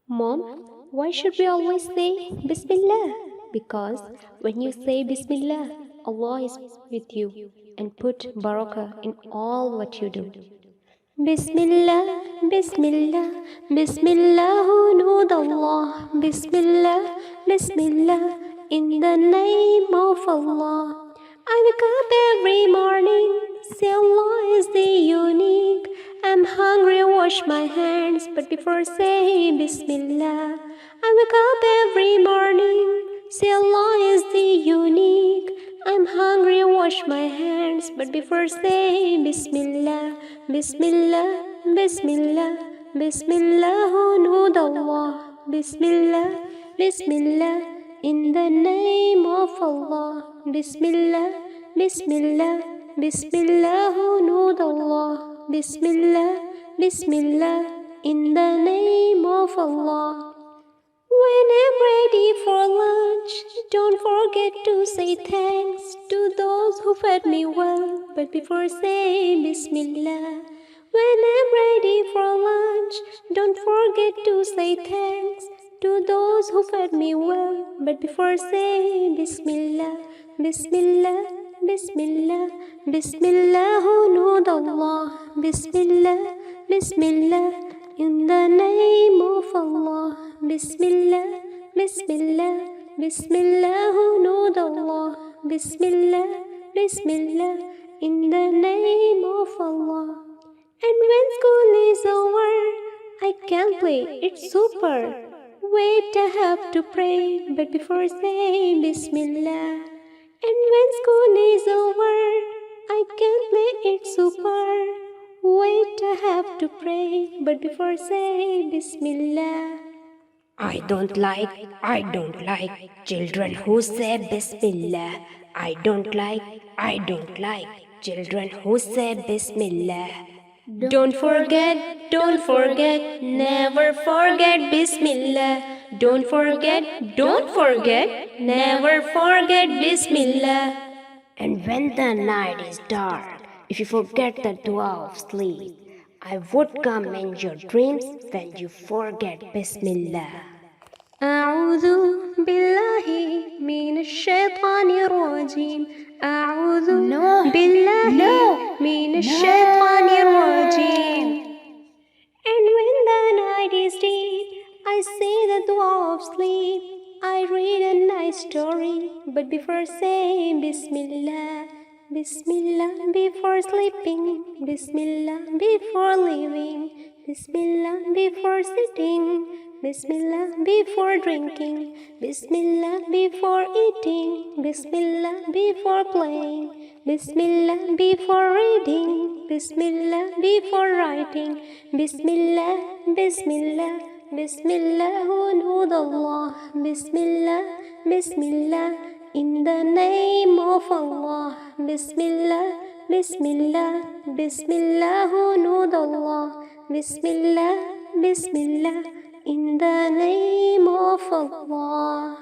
Mom, why should we always say Bismillah? Because when you say Bismillah, Allah is with you and put barakah in all what you do. Bismillah, Bismillah, Bismillah, Nud Allah, Bismillah, Bismillah, in the name of Allah. I wake up every morning, say Allah is the unique. I'm hungry, wash my hands, but before say Bismillah. I wake up every morning, say Allah is the unique. I'm hungry, wash my hands, but before say Bismillah, Bismillah, Bismillah, Bismillah, Nud Allah, Bismillah, Bismillah, in the name of Allah, Bismillah, Bismillah, Bismillah, Nud Allah, Bismillah, Bismillah, in the name of Allah. When I'm ready for lunch, don't forget to say thanks to those who fed me well, but before say Bismillah. When I'm ready for lunch, don't forget to say thanks to those who fed me well, but before say Bismillah, Bismillah, Bismillah, Bismillah, Nud Allah, Bismillah, Bismillah, in the name of Allah. Bismillah, Bismillah, Bismillah, Nud Allah, Bismillah, Bismillah, in the name of Allah. And when school is over, I can play, it's super. Wait, I have to pray, but before say Bismillah. And when school is over, I can play, it's super. Wait, I have to pray, but before say Bismillah. I don't like children who say Bismillah. I don't like children who say Bismillah. Don't forget, never forget Bismillah. Don't forget, never forget Bismillah. And when the night is dark, if you forget the dua of sleep, I would come in your dreams when you forget Bismillah. أعوذ بالله من الشيطان الرجيم أعوذ بالله من الشيطان الرجيم. And when the night is deep, I say the dua of sleep. I read a nice story, but before say Bismillah, Bismillah before sleeping, Bismillah before leaving, Bismillah before sitting, Bismillah before drinking, Bismillah before eating, Bismillah before playing, Bismillah before reading, Bismillah before writing, Bismillah, Bismillah, Bismillah, Nud Allah, Bismillah, Bismillah, in the name of Allah, Bismillah, Bismillah, Bismillah, Nud Allah, Bismillah, Bismillah, in the name of Allah.